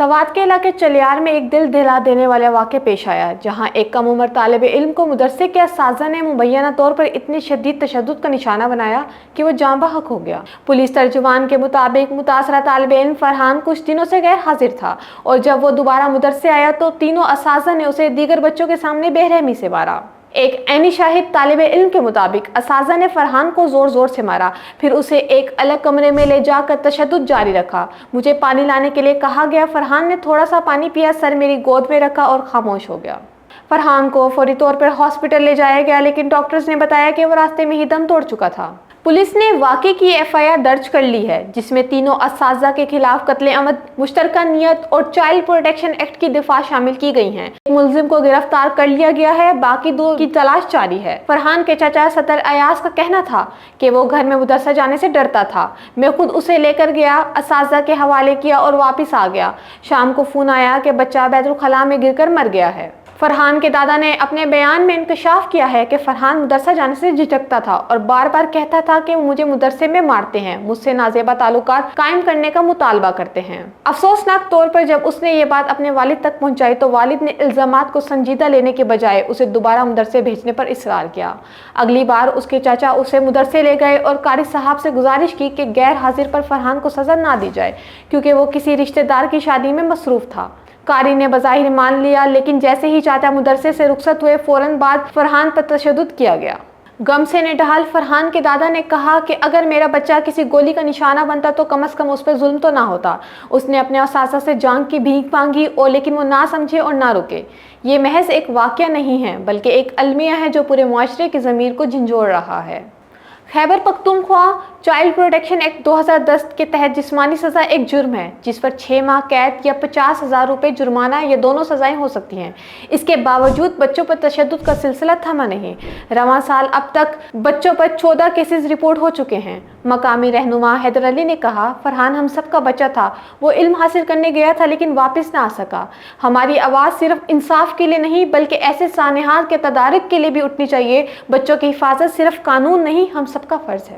سوات کے علاقے چلیار میں ایک دل دہلا دینے والا واقعہ پیش آیا، جہاں ایک کم عمر طالب علم کو مدرسے کے اساتذہ نے مبینہ طور پر اتنے شدید تشدد کا نشانہ بنایا کہ وہ جاں بحق ہو گیا۔ پولیس ترجمان کے مطابق متاثرہ طالب علم فرحان کچھ دنوں سے غیر حاضر تھا اور جب وہ دوبارہ مدرسے آیا تو تینوں اساتذہ نے اسے دیگر بچوں کے سامنے بے رحمی سے مارا۔ ایک عینی شاہد طالب علم کے مطابق اساتذہ نے فرحان کو زور زور سے مارا، پھر اسے ایک الگ کمرے میں لے جا کر تشدد جاری رکھا۔ مجھے پانی لانے کے لیے کہا گیا، فرحان نے تھوڑا سا پانی پیا، سر میری گود میں رکھا اور خاموش ہو گیا۔ فرحان کو فوری طور پر ہاسپٹل لے جایا گیا، لیکن ڈاکٹرز نے بتایا کہ وہ راستے میں ہی دم توڑ چکا تھا۔ پولیس نے واقعے کی FIR درج کر لی ہے، جس میں تینوں اساتذہ کے خلاف قتل عمد، مشترکہ نیت اور چائلڈ پروٹیکشن ایکٹ کی دفعہ شامل کی گئی ہیں۔ ایک ملزم کو گرفتار کر لیا گیا ہے، باقی دو کی تلاش جاری ہے۔ فرحان کے چچا سطر ایاز کا کہنا تھا کہ وہ گھر میں مدرسہ جانے سے ڈرتا تھا۔ میں خود اسے لے کر گیا، اساتذہ کے حوالے کیا اور واپس آ گیا۔ شام کو فون آیا کہ بچہ بیت الخلاء میں گر کر مر گیا ہے۔ فرحان کے دادا نے اپنے بیان میں انکشاف کیا ہے کہ فرحان مدرسہ جانے سے جھجکتا تھا اور بار بار کہتا تھا کہ وہ مجھے مدرسے میں مارتے ہیں، مجھ سے نازیبا تعلقات قائم کرنے کا مطالبہ کرتے ہیں۔ افسوسناک طور پر جب اس نے یہ بات اپنے والد تک پہنچائی تو والد نے الزامات کو سنجیدہ لینے کے بجائے اسے دوبارہ مدرسے بھیجنے پر اصرار کیا۔ اگلی بار اس کے چاچا اسے مدرسے لے گئے اور قاری صاحب سے گزارش کی کہ غیر حاضر پر فرحان کو سزا نہ دی جائے، کیونکہ وہ کسی رشتہ دار کی شادی میں مصروف تھا۔ قاری نے بظاہر مان لیا، لیکن جیسے ہی چاچا مدرسے سے رخصت ہوئے فوراً بعد فرحان پر تشدد کیا گیا۔ غم سے نڈھال فرحان کے دادا نے کہا کہ اگر میرا بچہ کسی گولی کا نشانہ بنتا تو کم از کم اس پر ظلم تو نہ ہوتا۔ اس نے اپنے اساتذہ سے جان کی بھیک مانگی اور لیکن وہ نہ سمجھے اور نہ رکے۔ یہ محض ایک واقعہ نہیں ہے بلکہ ایک المیہ ہے جو پورے معاشرے کی ضمیر کو جھنجھوڑ رہا ہے۔ Khyber Pakhtunkhwa child protection act 2010 کے تحت جسمانی سزا ایک جرم ہے جس پر 6 ماہ قید یا 50,000 روپے جرمانہ یا دونوں سزائیں ہو سکتی ہیں۔ اس کے باوجود بچوں پر تشدد کا سلسلہ تھما نہیں۔ رواں سال اب تک بچوں پر 14 کیسز رپورٹ ہو چکے ہیں۔ مقامی رہنما حیدر علی نے کہا، فرحان ہم سب کا بچہ تھا، وہ علم حاصل کرنے گیا تھا لیکن واپس نہ آ سکا۔ ہماری آواز صرف انصاف کے لیے نہیں بلکہ ایسے سانحات کے تدارک کے لیے بھی اٹھنی چاہیے۔ بچوں کی حفاظت صرف قانون نہیں، ہم سب کا فرض ہے۔